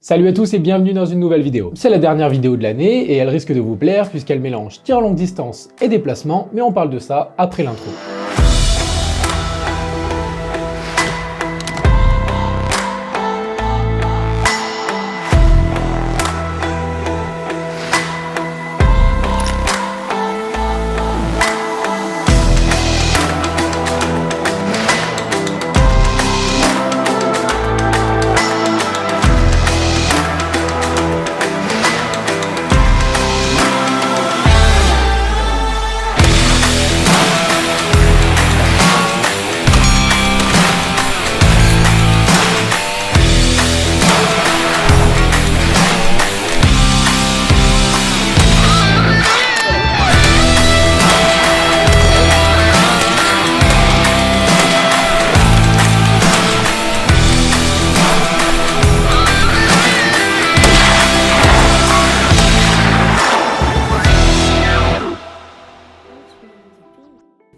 Salut à tous et bienvenue dans une nouvelle vidéo. C'est la dernière vidéo de l'année et elle risque de vous plaire puisqu'elle mélange tir longue distance et déplacement, mais on parle de ça après l'intro.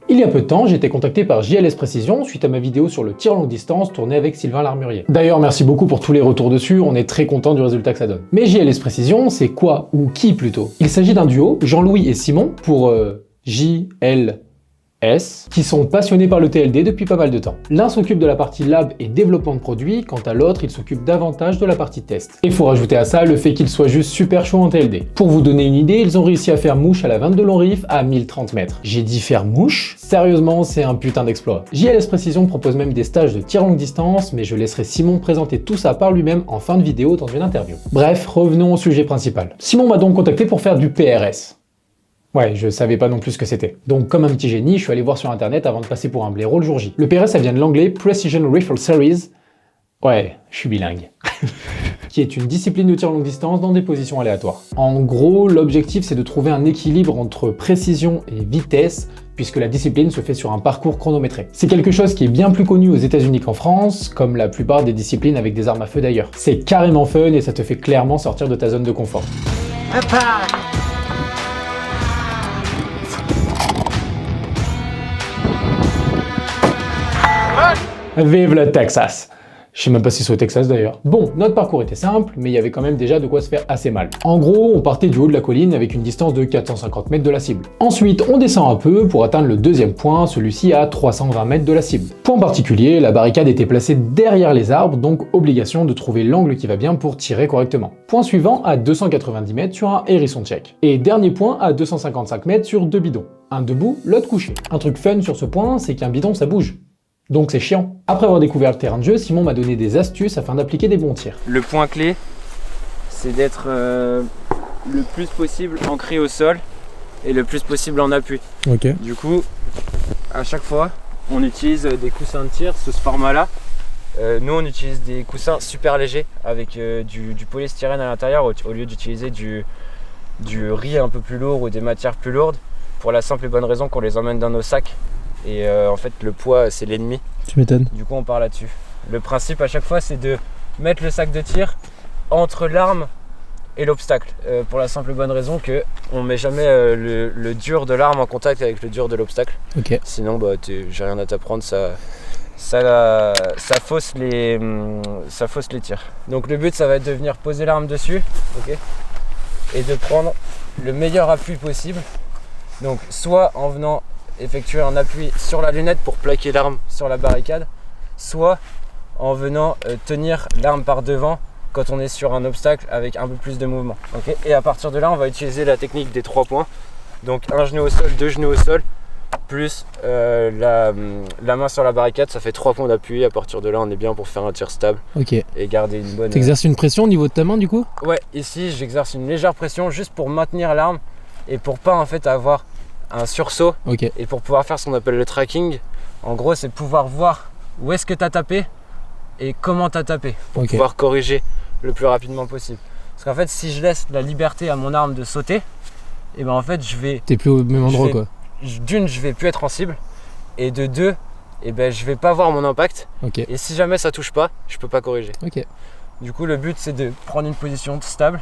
Il y a peu de temps, j'ai été contacté par JLS Précision suite à ma vidéo sur le tir longue distance tournée avec Sylvain Larmurier. D'ailleurs, merci beaucoup pour tous les retours dessus, on est très content du résultat que ça donne. Mais JLS Précision, c'est quoi ou qui plutôt? Il s'agit d'un duo, Jean-Louis et Simon, pour JLS, qui sont passionnés par le TLD depuis pas mal de temps. L'un s'occupe de la partie lab et développement de produits, quant à l'autre, il s'occupe davantage de la partie test. Et faut rajouter à ça le fait qu'ils soient juste super chauds en TLD. Pour vous donner une idée, ils ont réussi à faire mouche à la 22 long riff à 1030 mètres. J'ai dit faire mouche? Sérieusement, c'est un putain d'exploit. JLS Précision propose même des stages de tir longue distance, mais je laisserai Simon présenter tout ça par lui-même en fin de vidéo dans une interview. Bref, revenons au sujet principal. Simon m'a donc contacté pour faire du PRS. Ouais, je savais pas non plus ce que c'était. Donc comme un petit génie, je suis allé voir sur internet avant de passer pour un blaireau le jour J. Le PRS, ça vient de l'anglais Precision Rifle Series. Ouais, je suis bilingue. Qui est une discipline de tir longue distance dans des positions aléatoires. En gros, l'objectif c'est de trouver un équilibre entre précision et vitesse, puisque la discipline se fait sur un parcours chronométré. C'est quelque chose qui est bien plus connu aux États-Unis qu'en France, comme la plupart des disciplines avec des armes à feu d'ailleurs. C'est carrément fun et ça te fait clairement sortir de ta zone de confort. Vive le Texas! Je sais même pas si c'est au Texas d'ailleurs. Bon, notre parcours était simple, mais il y avait quand même déjà de quoi se faire assez mal. En gros, on partait du haut de la colline avec une distance de 450 mètres de la cible. Ensuite, on descend un peu pour atteindre le deuxième point, celui-ci à 320 mètres de la cible. Point particulier, la barricade était placée derrière les arbres, donc obligation de trouver l'angle qui va bien pour tirer correctement. Point suivant à 290 mètres sur un hérisson check. Et dernier point à 255 mètres sur deux bidons. Un debout, l'autre couché. Un truc fun sur ce point, c'est qu'un bidon ça bouge. Donc c'est chiant. Après avoir découvert le terrain de jeu, Simon m'a donné des astuces afin d'appliquer des bons tirs. Le point clé, c'est d'être le plus possible ancré au sol et le plus possible en appui. Ok. Du coup, à chaque fois, on utilise des coussins de tir sous ce format-là. Nous, on utilise des coussins super légers avec du polystyrène à l'intérieur au lieu d'utiliser du riz un peu plus lourd ou des matières plus lourdes, pour la simple et bonne raison qu'on les emmène dans nos sacs. Et en fait le poids c'est l'ennemi. Tu m'étonnes. Du coup on part là-dessus. Le principe à chaque fois c'est de mettre le sac de tir entre l'arme et l'obstacle. Pour la simple et bonne raison que on met jamais le dur de l'arme en contact avec le dur de l'obstacle. Ok. Sinon j'ai rien à t'apprendre, ça fausse les tirs. Donc le but ça va être de venir poser l'arme dessus, ok, et de prendre le meilleur appui possible. Donc soit en venant effectuer un appui sur la lunette pour plaquer l'arme sur la barricade, soit en venant tenir l'arme par devant quand on est sur un obstacle avec un peu plus de mouvement. Okay, et à partir de là, on va utiliser la technique des 3 points. Donc un genou au sol, 2 genoux au sol, plus la main sur la barricade, ça fait 3 points d'appui. À partir de là, on est bien pour faire un tir stable. Ok. Et garder une bonne... T'exerces une pression au niveau de ta main du coup? Ouais, ici j'exerce une légère pression juste pour maintenir l'arme et pour pas en fait avoir un sursaut. Ok. Et pour pouvoir faire ce qu'on appelle le tracking, en gros c'est pouvoir voir où est-ce que tu as tapé et comment tu as tapé pour pouvoir corriger le plus rapidement possible. Parce qu'en fait si je laisse la liberté à mon arme de sauter, et ben en fait je vais... T'es plus au même endroit quoi. D'une, je vais plus être en cible, et de deux, et ben je vais pas voir mon impact. Okay. Et si jamais ça touche pas, je peux pas corriger. Okay. Du coup le but c'est de prendre une position stable.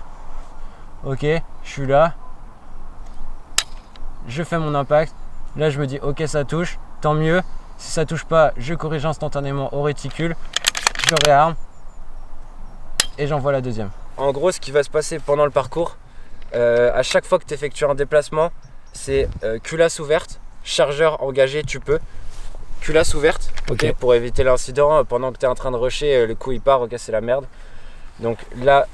Ok, je suis là. Je fais mon impact, là je me dis ok ça touche, tant mieux, si ça touche pas je corrige instantanément au réticule, je réarme et j'envoie la deuxième. En gros, ce qui va se passer pendant le parcours, à chaque fois que tu effectues un déplacement, c'est culasse ouverte, chargeur engagé, tu peux. Culasse ouverte, ok, pour éviter l'incident. Pendant que tu es en train de rusher, le coup il part, ok, c'est la merde. Donc là,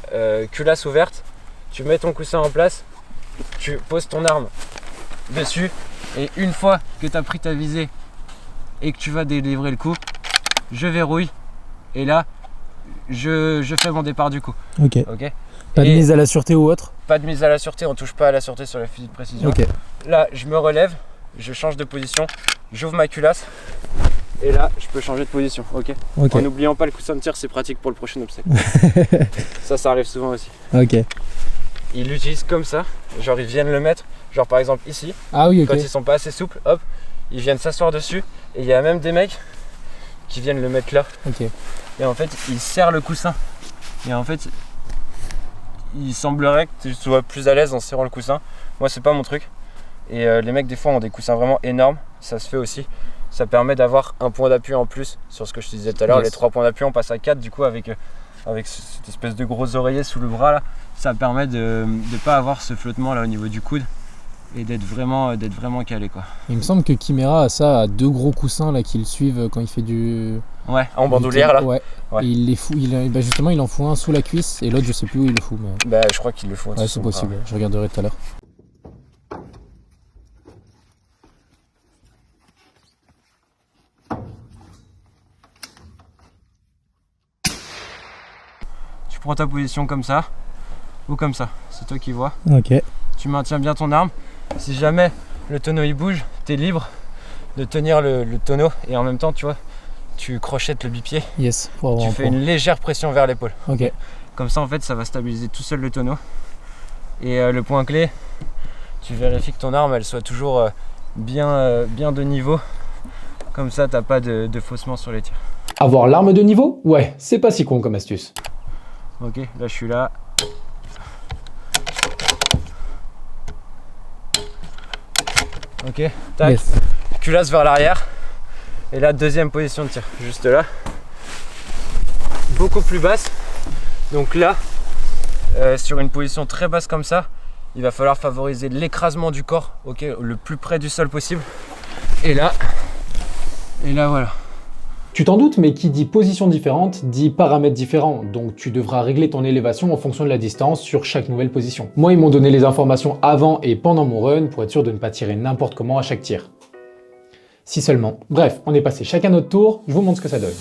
culasse ouverte, tu mets ton coussin en place, tu poses ton arme dessus, et une fois que tu as pris ta visée et que tu vas délivrer le coup, je verrouille, et là, je fais mon départ du coup. Ok. Ok. Pas de mise à la sûreté ou autre? Pas de mise à la sûreté, on touche pas à la sûreté sur les fusils de précision. Ok. Là, je me relève, je change de position, j'ouvre ma culasse, et là, je peux changer de position, ok. En n'oubliant pas le coussin de tir, c'est pratique pour le prochain obstacle. ça arrive souvent aussi. Ok. Ils l'utilisent comme ça, genre ils viennent le mettre, genre par exemple ici. Ah oui, ok. Quand ils sont pas assez souples, hop, ils viennent s'asseoir dessus, et il y a même des mecs qui viennent le mettre là. Ok. Et en fait, ils serrent le coussin. Et en fait, il semblerait que tu sois plus à l'aise en serrant le coussin. Moi, c'est pas mon truc. Et les mecs, des fois, ont des coussins vraiment énormes. Ça se fait aussi. Ça permet d'avoir un point d'appui en plus sur ce que je te disais tout à l'heure. Les 3 points d'appui, on passe à 4 du coup avec cette espèce de gros oreiller sous le bras là. Ça permet de ne pas avoir ce flottement là au niveau du coude et d'être vraiment calé quoi. Il me semble que Chimera a ça, a 2 gros coussins là qui le suivent quand il fait du... Ouais, en bandoulière là. Ouais. Et il les fout, justement il en fout un sous la cuisse et l'autre je sais plus où il le fout. Mais... Bah je crois qu'il le fout. Ouais, c'est possible, je regarderai tout à l'heure. Tu prends ta position comme ça ou comme ça, c'est toi qui vois. Ok. Tu maintiens bien ton arme. Si jamais le tonneau il bouge, tu es libre de tenir le tonneau et en même temps tu vois, tu crochettes le bipied. Yes, pour avoir tu fais une légère pression vers l'épaule. Ok. Comme ça en fait ça va stabiliser tout seul le tonneau. Et le point clé, tu vérifies que ton arme elle soit toujours bien de niveau. Comme ça t'as pas de faussement sur les tirs. Avoir l'arme de niveau? Ouais, c'est pas si con comme astuce. Ok, là je suis là. Ok, tac, Yes. Culasse vers l'arrière. Et là, deuxième position de tir, juste là. Beaucoup plus basse. Donc là, sur une position très basse comme ça, il va falloir favoriser l'écrasement du corps, ok, le plus près du sol possible. Et là voilà. Tu t'en doutes, mais qui dit position différente dit paramètres différents, donc tu devras régler ton élévation en fonction de la distance sur chaque nouvelle position. Moi, ils m'ont donné les informations avant et pendant mon run pour être sûr de ne pas tirer n'importe comment à chaque tir. Si seulement. Bref, on est passé chacun notre tour, je vous montre ce que ça donne.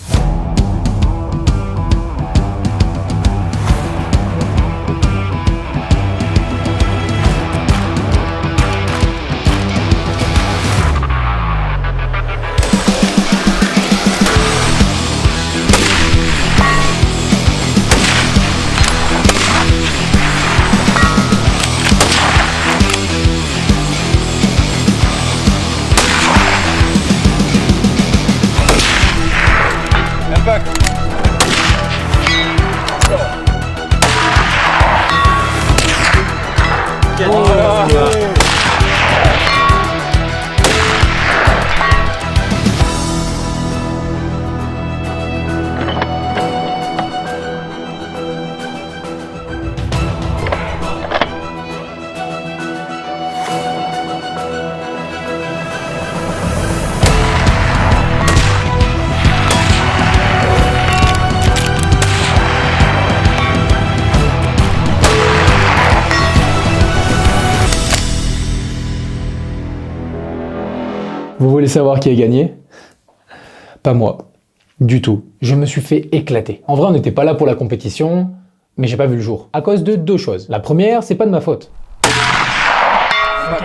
Vous voulez savoir qui a gagné? Pas moi. Du tout. Je me suis fait éclater. En vrai, on n'était pas là pour la compétition, mais j'ai pas vu le jour. À cause de 2 choses. La première, c'est pas de ma faute. Ok.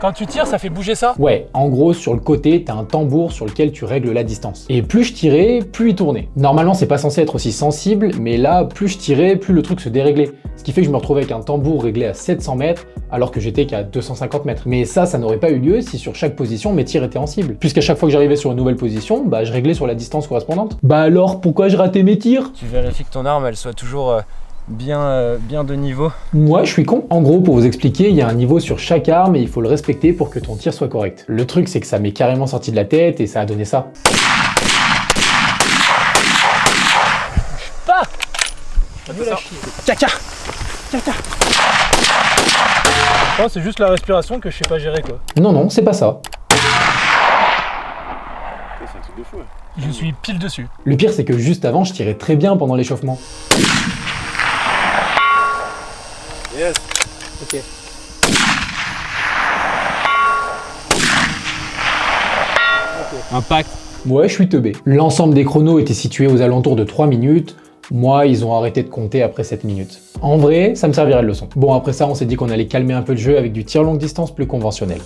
Quand tu tires, ça fait bouger ça? Ouais, en gros, sur le côté, t'as un tambour sur lequel tu règles la distance. Et plus je tirais, plus il tournait. Normalement, c'est pas censé être aussi sensible, mais là, plus je tirais, plus le truc se déréglait. Ce qui fait que je me retrouvais avec un tambour réglé à 700 mètres, alors que j'étais qu'à 250 mètres. Mais ça n'aurait pas eu lieu si sur chaque position, mes tirs étaient en cible. Puisqu'à chaque fois que j'arrivais sur une nouvelle position, bah je réglais sur la distance correspondante. Bah alors, pourquoi je ratais mes tirs? Tu vérifies que ton arme, elle soit toujours bien de niveau. Moi, je suis con. En gros, pour vous expliquer, il y a un niveau sur chaque arme et il faut le respecter pour que ton tir soit correct. Le truc, c'est que ça m'est carrément sorti de la tête et ça a donné ça. Pas! Nul à chier. Caca. Oh, c'est juste la respiration que je sais pas gérer quoi. Non, non, c'est pas ça. C'est un truc de fou. Je suis pile dessus. Le pire, c'est que juste avant, je tirais très bien pendant l'échauffement. Yes. Ok. Impact. Ouais, je suis teubé. L'ensemble des chronos était situé aux alentours de 3 minutes. Moi, ils ont arrêté de compter après 7 minutes. En vrai, ça me servirait de leçon. Bon, après ça, on s'est dit qu'on allait calmer un peu le jeu avec du tir longue distance plus conventionnel.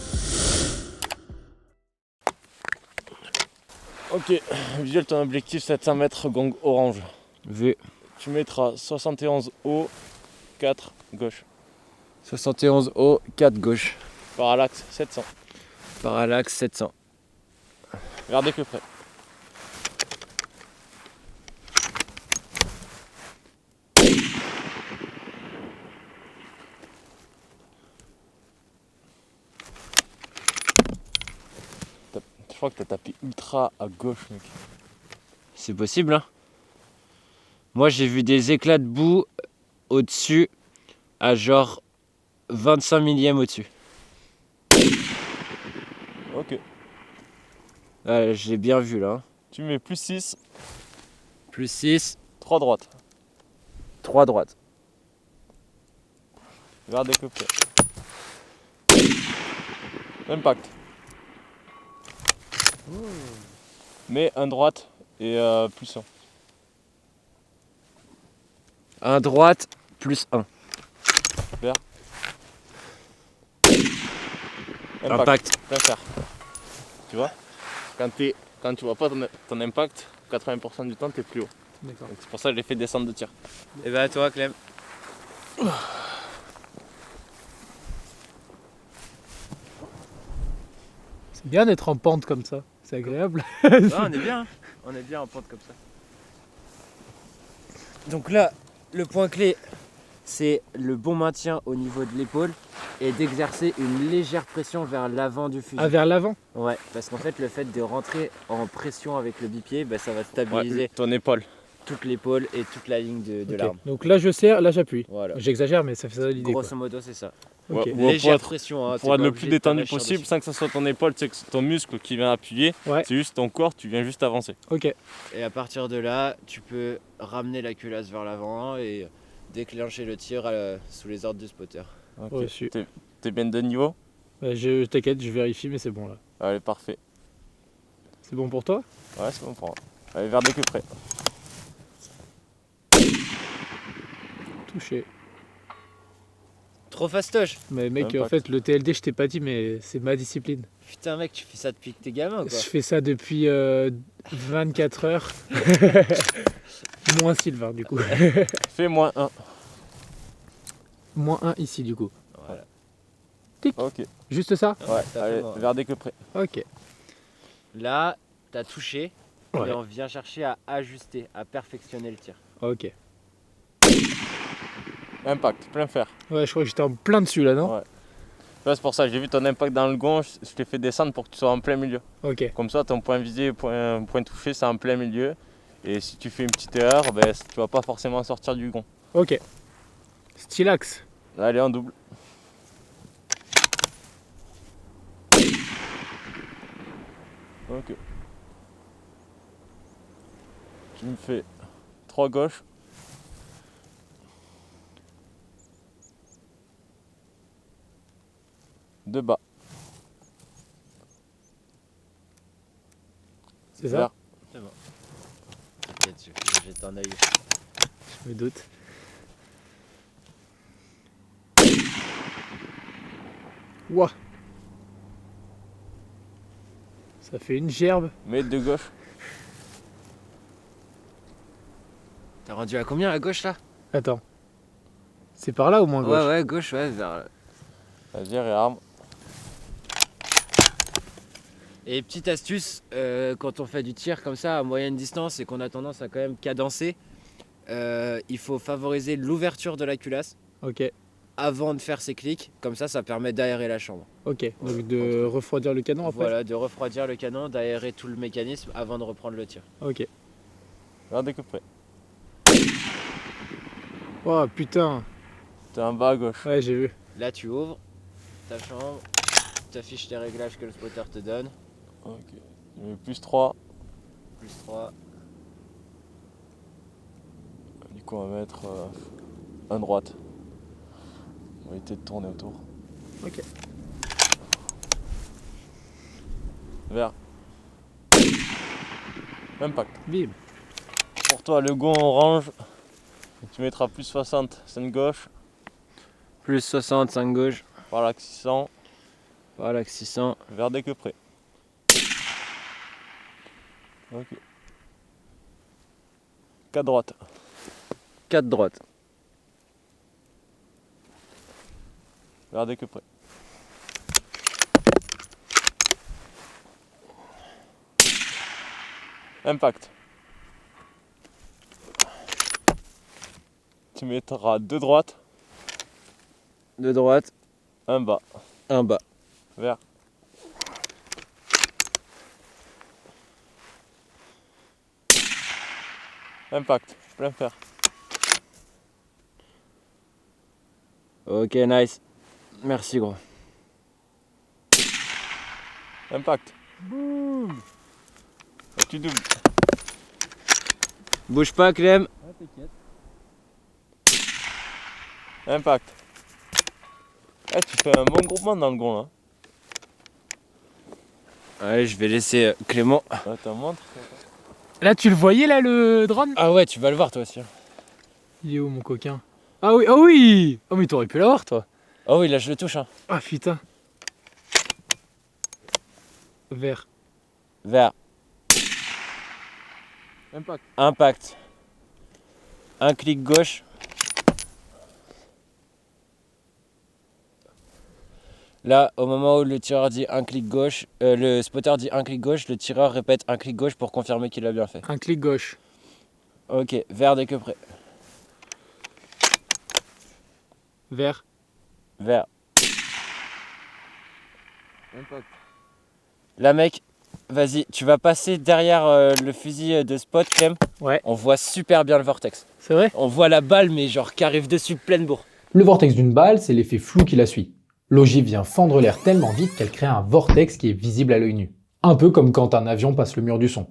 Ok, visuel, ton objectif 700 mètres, gong orange. V. Tu mettras 71 haut, 4 gauche. 71 haut, 4 gauche. Parallaxe 700. Parallaxe 700. Regardez que près. Je crois que t'as tapé ultra à gauche, mec. C'est possible, hein. Moi, j'ai vu des éclats de boue au-dessus, à genre 25 millièmes au-dessus. Ok. Ouais, je l'ai bien vu, là. Hein. Tu mets plus 6, Plus 6, 3 droite. 3 droite. Regardez que près. Impact. Mets un droite et plus 1. 1 droite, plus 1. Impact. Plein fer. Tu vois, quand tu vois pas ton impact, 80% du temps t'es plus haut. D'accord. Donc c'est pour ça que j'ai fait descendre de tir. Et bah, à toi, Clem. C'est bien d'être en pente comme ça. C'est agréable. On est bien, hein. On est bien en pente comme ça. Donc là, le point clé, c'est le bon maintien au niveau de l'épaule et d'exercer une légère pression vers l'avant du fusil. Ah, vers l'avant. Ouais, parce qu'en fait, le fait de rentrer en pression avec le bipied, bah, ça va stabiliser Ton épaule. toute l'épaule et toute la ligne de Ok. l'arme. Donc là, je serre, là, j'appuie. Voilà. J'exagère, mais ça fait ça l'idée. Grosso modo, c'est ça. Ok. Ouais, pour Légère être- pression. Hein, Pour être le plus détendu possible, sans que ce soit ton épaule, tu sais que c'est ton muscle qui vient appuyer. Ouais. C'est juste ton corps, tu viens juste avancer. Ok. Et à partir de là, tu peux ramener la culasse vers l'avant et déclencher le tir sous les ordres du spotter. Ok. Reçu. T'es bien de niveau? T'inquiète, je vérifie, mais c'est bon là. Allez, parfait. C'est bon pour toi? Ouais, c'est bon pour moi. Allez, vers des que près. Touché. Trop fastoche. Mais mec, Impact. en fait, le TLD, je t'ai pas dit, mais c'est ma discipline. Putain mec, tu fais ça depuis que t'es gamin Je quoi. fais ça depuis 24 heures. Moins Sylvain, du coup. Fais moins 1. Moins 1 ici, du coup. Voilà. Ok. Juste ça? Ouais, t'as allez, fait moi. vers des que près. Ok. Là, t'as touché Ouais. et on vient chercher à ajuster, à perfectionner le tir. Ok. Impact, plein fer. Ouais, je crois que j'étais en plein dessus là, non? Ouais. Ouais, c'est pour ça, j'ai vu ton impact dans le gond, je t'ai fait descendre pour que tu sois en plein milieu. Ok. Comme ça, ton point visé, point touché, c'est en plein milieu. Et si tu fais une petite erreur, ben, tu vas pas forcément sortir du gond. Ok. Stylax. Là, allez, en double. Ok. Tu me fais 3 gauche. Deux bas. C'est ça? Vert. T'inquiète, je jette un œil. Je me doute. Ouah. Ça fait une gerbe. Mais de gauche. T'as rendu à combien à gauche là? Attends. C'est par là ou moins gauche? Ouais, gauche, ouais, vers. Vas-y, réarme. Et petite astuce, quand on fait du tir comme ça à moyenne distance et qu'on a tendance à quand même cadencer, il faut favoriser l'ouverture de la culasse Ok. avant de faire ses clics. Comme ça permet d'aérer la chambre. Ok. Donc de refroidir le canon après? Voilà, de refroidir le canon, d'aérer tout le mécanisme avant de reprendre le tir. Ok. Regardez que près. Oh putain. T'es en bas à gauche. Ouais, j'ai vu. Là, tu ouvres ta chambre, tu affiches les réglages que le spotter te donne. Ok. Je mets plus 3. Plus 3. Du coup, on va mettre un droite. On va éviter de tourner autour. Ok. Vert. Impact. Bim. Pour toi, le gond orange, tu mettras plus 60, scène gauche, Plus 65 gauche. par l'axe 600, Voilà, l'axe 600. vers dès que près. Ok. 4 droite. 4 droite. Vers dès que près. Impact. Tu mettras 2 droites, 2 droite, un bas, 1 bas. vert. Impact, plein fer. Ok, nice. Merci, gros. Impact. Et tu doubles. Bouge pas, Clem. Impact. Eh, tu fais un bon groupement dans le gond là. Allez, je vais laisser Clément. Attends, montre. Là, tu le voyais, là, le drone? Ah ouais, tu vas le voir toi aussi. Il est où mon coquin? Ah oui, oh oui. Oh mais t'aurais pu l'avoir toi. Oh oui, là je le touche. Hein. Ah putain. Vert. Vert. Impact. Impact. Un clic gauche. Là, au moment où le tireur dit un clic gauche, le spotter dit un clic gauche, le tireur répète un clic gauche pour confirmer qu'il a bien fait. Un clic gauche. Ok, vert dès que prêt. Vert. Vert. Impact. Là mec, vas-y, tu vas passer derrière le fusil de spot, Clem. Ouais. On voit super bien le vortex. C'est vrai? On voit la balle, mais genre qui arrive dessus pleine bourre. Le vortex d'une balle, c'est l'effet flou qui la suit. L'ogive vient fendre l'air tellement vite qu'elle crée un vortex qui est visible à l'œil nu. Un peu comme quand un avion passe le mur du son.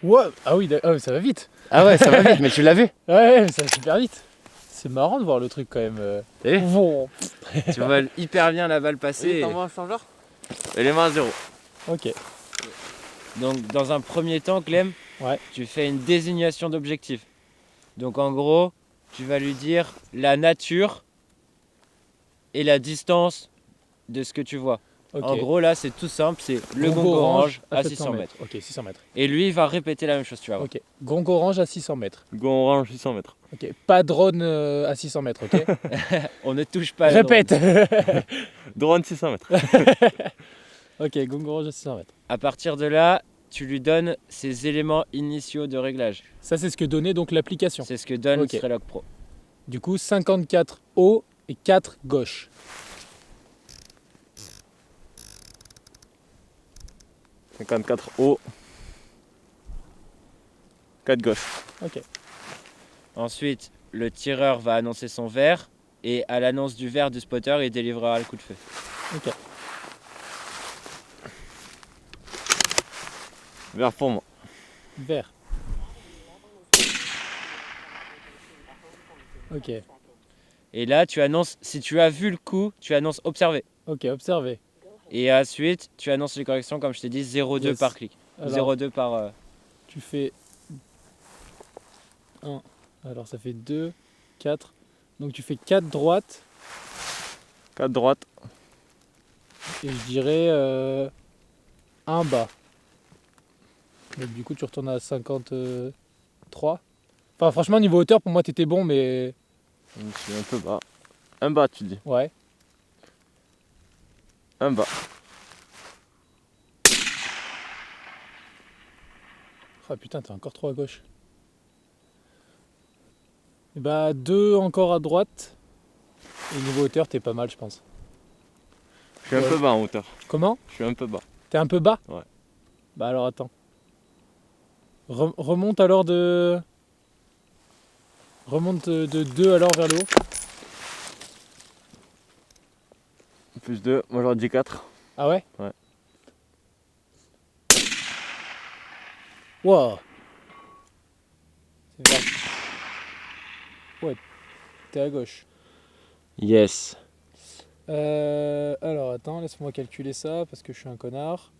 Ouais. Ah oui, ça va vite. Ah ouais, ça va vite, mais tu l'as vu. Ouais, ça va super vite. C'est marrant de voir le truc quand même. T'as vu Bon. Tu vois hyper bien la balle passer. T'envoies un changeur. Élément à 0. Ok. Donc dans un premier temps, Clem, Ouais. tu fais une désignation d'objectif. Donc en gros, tu vas lui dire la nature et la distance de ce que tu vois. Ok. En gros là, c'est tout simple, c'est le Gongo gong orange à 600 mètres. Ok, 600 mètres. Et lui, il va répéter la même chose, tu vas voir. Ok. Gong orange à 600 mètres. Gond orange 600 mètres. Ok. Pas drone à 600 mètres, ok? On ne touche pas. à la Répète. Drone 600 mètres. Ok, gong orange à 600 mètres. À partir de là, tu lui donnes ses éléments initiaux de réglage. Ça, c'est ce que donnait donc l'application. C'est ce que donne Ok. Strelog Pro. Du coup, 54 haut et 4 gauche. 54 haut. 4 gauche. Ok. Ensuite, le tireur va annoncer son vert et à l'annonce du vert du spotter, il délivrera le coup de feu. Ok. Vert pour moi. Vert. Ok. Et là, tu annonces, si tu as vu le coup, tu annonces observer. Ok, observez. Et ensuite, tu annonces les corrections, comme je t'ai dit, 0,2 Yes. par clic. Alors, 0,2 par... tu fais 1. Alors, ça fait 2, 4. Donc, tu fais 4 droites. 4 droite. Et je dirais 1 bas. Donc, du coup, tu retournes à 53. Enfin, franchement, niveau hauteur, pour moi, t'étais bon, mais Je suis un peu bas. Un bas, tu dis. ouais. Un bas. Ah putain, t'es encore trop à gauche. Et bah, 2 encore à droite. Et niveau hauteur, t'es pas mal, je pense. Je suis un Ouais. peu bas en hauteur. Comment? Je suis un peu bas. T'es un peu bas? Ouais. Bah alors attends. Remonte alors de... Remonte de 2 alors vers le haut. Plus 2, moi j'aurais dit 4. Ah ouais? Ouais. Wow. C'est vers... Ouais, t'es à gauche. Yes. Alors attends, laisse-moi calculer ça parce que je suis un connard.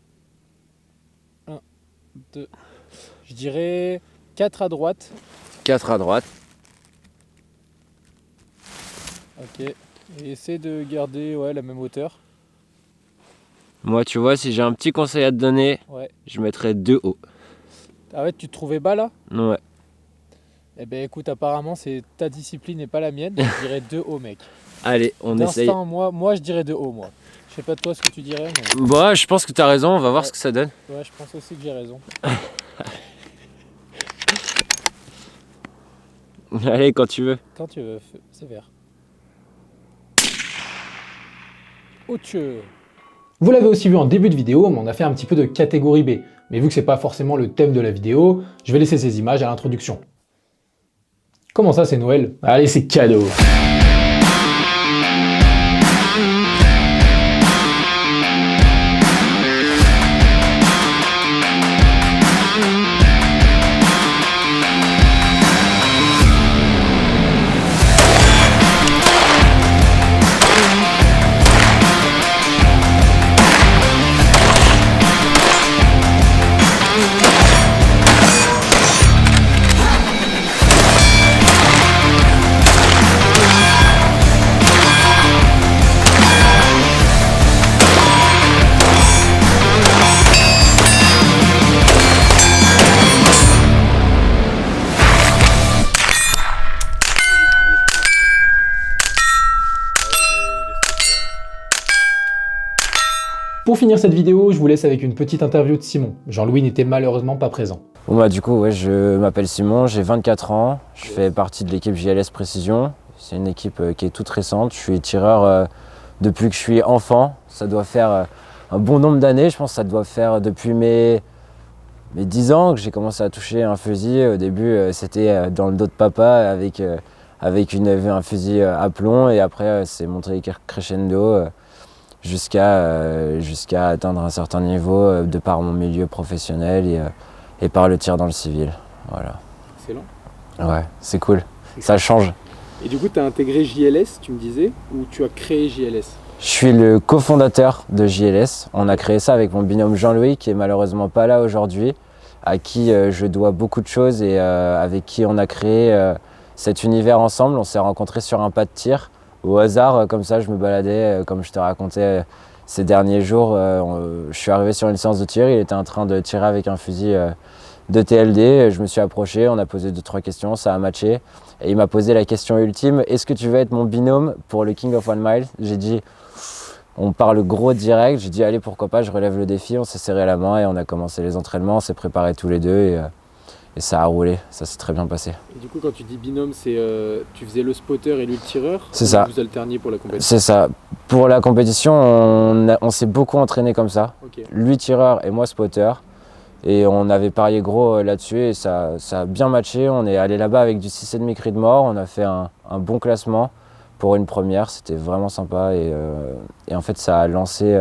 1, 2. Je dirais 4 à droite. 4 à droite. Ok. Et essaie de garder la même hauteur. Moi, tu vois, si j'ai un petit conseil à te donner, Ouais. je mettrais 2 hauts. Ah ouais, tu te trouvais bas là? Ouais. Eh ben écoute, apparemment c'est ta discipline et pas la mienne. Je dirais 2 hauts, mec. Allez, on essaye. D'instinct, moi je dirais 2 hauts, moi. Je sais pas toi ce que tu dirais, mais Bon, je pense que t'as raison, on va voir ce que ça donne. ouais, je pense aussi que j'ai raison. Allez, quand tu veux. Quand tu veux, c'est vert. Autre. Vous l'avez aussi vu en début de vidéo, mais on a fait un petit peu de catégorie B. Mais vu que c'est pas forcément le thème de la vidéo, je vais laisser ces images à l'introduction. Comment ça, c'est Noël? Allez, c'est cadeau! Pour finir cette vidéo, je vous laisse avec une petite interview de Simon. Jean-Louis n'était malheureusement pas présent. Bon bah du coup, ouais, je m'appelle Simon, j'ai 24 ans, je fais partie de l'équipe JLS Précision. C'est une équipe qui est toute récente, je suis tireur depuis que je suis enfant. Ça doit faire un bon nombre d'années, je pense que ça doit faire depuis mes 10 ans que j'ai commencé à toucher un fusil. Au début, c'était dans le dos de papa avec un fusil à plomb et après c'est monté crescendo jusqu'à atteindre un certain niveau de par mon milieu professionnel et par le tir dans le civil. Voilà. Excellent. Ouais, c'est cool, ça change. Et du coup, tu as intégré JLS, tu me disais, ou tu as créé JLS? Je suis le cofondateur de JLS. On a créé ça avec mon binôme Jean-Louis, qui est malheureusement pas là aujourd'hui, à qui je dois beaucoup de choses et avec qui on a créé cet univers ensemble. On s'est rencontrés sur un pas de tir. Au hasard, comme ça, je me baladais, comme je te racontais ces derniers jours. Je suis arrivé sur une séance de tir, il était en train de tirer avec un fusil de TLD. Je me suis approché, on a posé 2-3 questions, ça a matché. Et il m'a posé la question ultime, est-ce que tu veux être mon binôme pour le King of One Mile? J'ai dit, on parle gros direct, j'ai dit allez pourquoi pas, je relève le défi. On s'est serré la main et on a commencé les entraînements, on s'est préparés tous les deux et ça a roulé, ça s'est très bien passé. Et du coup, quand tu dis binôme, c'est tu faisais le spotter et lui le tireur? C'est ça. Vous alterniez pour la compétition? C'est ça. Pour la compétition, on s'est beaucoup entraîné comme ça. Ok. Lui tireur et moi spotter. Et on avait parié gros là-dessus et ça a bien matché. On est allé là-bas avec du 6,5 cri de mort. On a fait un bon classement pour une première. C'était vraiment sympa et en fait ça a lancé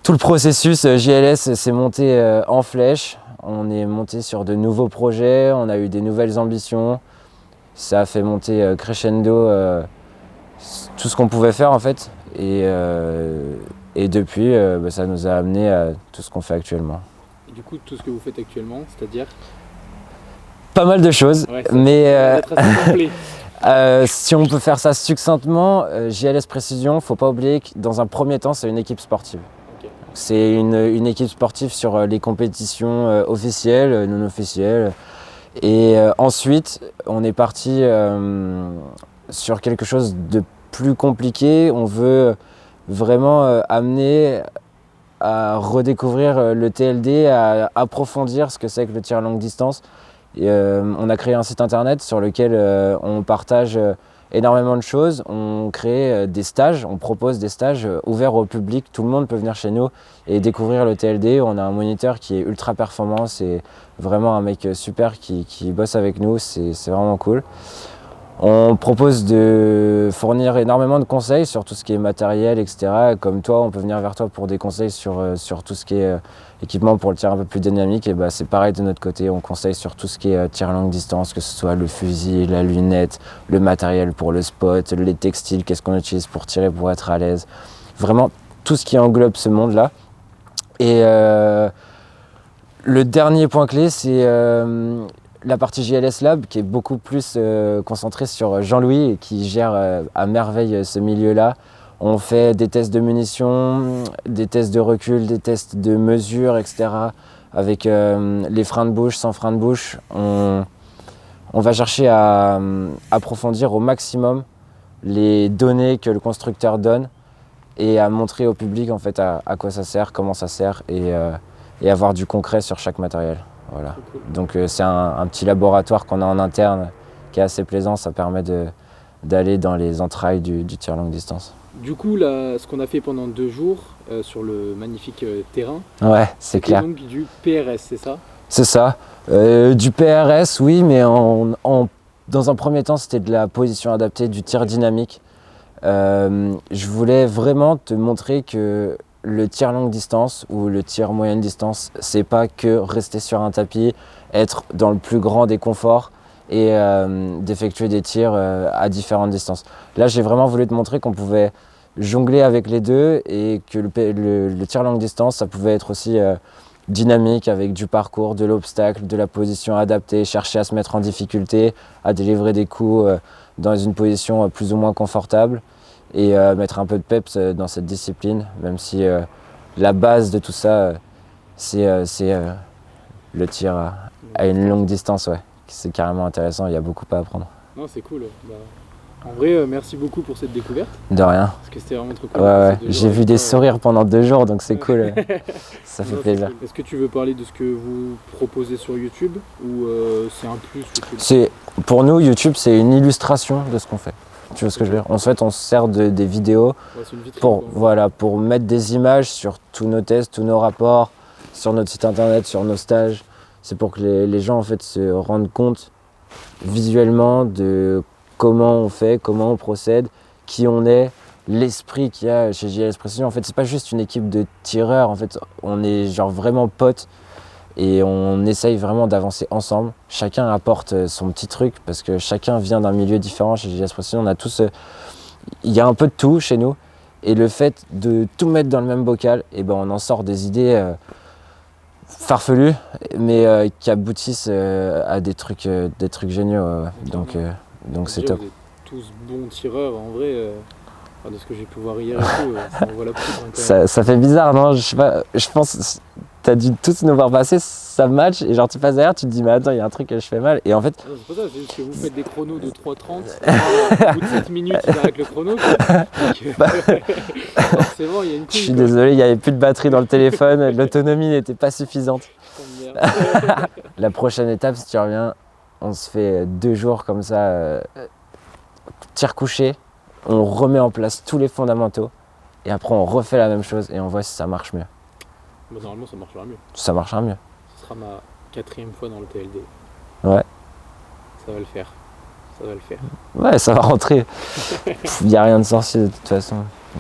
tout le processus. JLS s'est monté en flèche. On est monté sur de nouveaux projets. On a eu des nouvelles ambitions. Ça a fait monter crescendo tout ce qu'on pouvait faire en fait. Et depuis, ça nous a amené à tout ce qu'on fait actuellement. Et du coup, tout ce que vous faites actuellement, c'est-à-dire? Pas mal de choses, Ouais, mais être assez complet. si on peut faire ça succinctement, JLS Précision, faut pas oublier que dans un premier temps, c'est une équipe sportive. Ok. C'est une équipe sportive sur les compétitions officielles, non officielles. Et ensuite, on est parti sur quelque chose de plus compliqué. On veut vraiment amener à redécouvrir le TLD, à approfondir ce que c'est que le tir longue distance. Et, on a créé un site internet sur lequel on partage énormément de choses. On crée des stages, on propose des stages ouverts au public. Tout le monde peut venir chez nous et découvrir le TLD. On a un moniteur qui est ultra performant, c'est vraiment un mec super qui bosse avec nous, c'est vraiment cool. On propose de fournir énormément de conseils sur tout ce qui est matériel, etc. Comme toi, on peut venir vers toi pour des conseils sur tout ce qui est équipement pour le tir un peu plus dynamique. Et c'est pareil de notre côté, on conseille sur tout ce qui est tir longue distance, que ce soit le fusil, la lunette, le matériel pour le spot, les textiles, qu'est-ce qu'on utilise pour tirer pour être à l'aise. Vraiment tout ce qui englobe ce monde-là. Et le dernier point clé, c'est la partie JLS Lab qui est beaucoup plus concentrée sur Jean-Louis et qui gère à merveille ce milieu-là. On fait des tests de munitions, des tests de recul, des tests de mesure, etc. Avec les freins de bouche, sans frein de bouche. On va chercher à approfondir au maximum les données que le constructeur donne et à montrer au public en fait à quoi ça sert, comment ça sert et avoir du concret sur chaque matériel. Voilà. Donc c'est un petit laboratoire qu'on a en interne qui est assez plaisant, ça permet d'aller dans les entrailles du tir longue distance. Du coup, là, ce qu'on a fait pendant 2 jours sur le magnifique terrain, ouais, c'est clair. Donc du PRS, c'est ça? C'est ça. Du PRS, oui, mais dans un premier temps, c'était de la position adaptée, du tir dynamique. Je voulais vraiment te montrer que le tir longue distance ou le tir moyenne distance, c'est pas que rester sur un tapis, être dans le plus grand des conforts et d'effectuer des tirs à différentes distances. Là, j'ai vraiment voulu te montrer qu'on pouvait jongler avec les deux et que le tir longue distance, ça pouvait être aussi dynamique avec du parcours, de l'obstacle, de la position adaptée, chercher à se mettre en difficulté, à délivrer des coups dans une position plus ou moins confortable et mettre un peu de peps dans cette discipline, même si la base de tout ça, c'est le tir à une longue distance. Ouais. C'est carrément intéressant, il y a beaucoup à apprendre. Non, c'est cool. En vrai, merci beaucoup pour cette découverte. De rien. Parce que c'était vraiment trop cool. Ouais. J'ai vu des sourires pendant 2 jours, donc c'est cool. Ça fait plaisir. Cool. Est-ce que tu veux parler de ce que vous proposez sur YouTube ou c'est un plus? Pour nous, YouTube, c'est une illustration de ce qu'on fait. Tu vois ce que je veux dire? En fait, on se sert des vidéos pour mettre des images sur tous nos tests, tous nos rapports, sur notre site internet, sur nos stages. C'est pour que les gens en fait se rendent compte visuellement de comment on fait, comment on procède, qui on est, l'esprit qu'il y a chez JLS Précision. En fait, c'est pas juste une équipe de tireurs. En fait, on est genre vraiment potes et on essaye vraiment d'avancer ensemble. Chacun apporte son petit truc parce que chacun vient d'un milieu différent chez JLS Précision. On a tous, il y a un peu de tout chez nous et le fait de tout mettre dans le même bocal, on en sort des idées farfelus, mais qui aboutissent à des trucs géniaux. Donc c'est top. Vous êtes tous bons tireurs en vrai. De ce que j'ai pu voir hier et tout, ça envoie la poudre. Ça fait bizarre, non? Je sais pas, je pense t'as dû tous nous voir passer, ça match et genre tu passes derrière, tu te dis mais attends, il y a un truc que je fais mal et en fait... Non, c'est pas ça, c'est juste que vous faites des chronos de 3:30, au bout de 7 minutes il arrête le chrono. Forcément, il y a une couille. Je suis désolé, il n'y avait plus de batterie dans le téléphone, l'autonomie n'était pas suffisante. La prochaine étape, si tu reviens, on se fait 2 jours comme ça, tir couché, on remet en place tous les fondamentaux et après on refait la même chose et on voit si ça marche mieux. Normalement ça marchera mieux. Ça marchera mieux. Ce sera ma 4e fois dans le TLD. Ouais. Ça va le faire. Ouais, ça va rentrer. Il n'y a rien de sorcier de toute façon.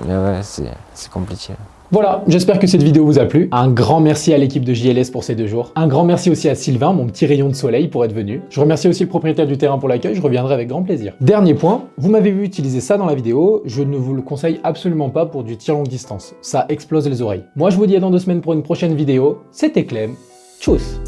Mais ouais, c'est compliqué. Voilà, j'espère que cette vidéo vous a plu. Un grand merci à l'équipe de JLS pour ces 2 jours. Un grand merci aussi à Sylvain, mon petit rayon de soleil, pour être venu. Je remercie aussi le propriétaire du terrain pour l'accueil, je reviendrai avec grand plaisir. Dernier point, vous m'avez vu utiliser ça dans la vidéo, je ne vous le conseille absolument pas pour du tir longue distance. Ça explose les oreilles. Moi je vous dis à dans 2 semaines pour une prochaine vidéo. C'était Clem. Tchuss!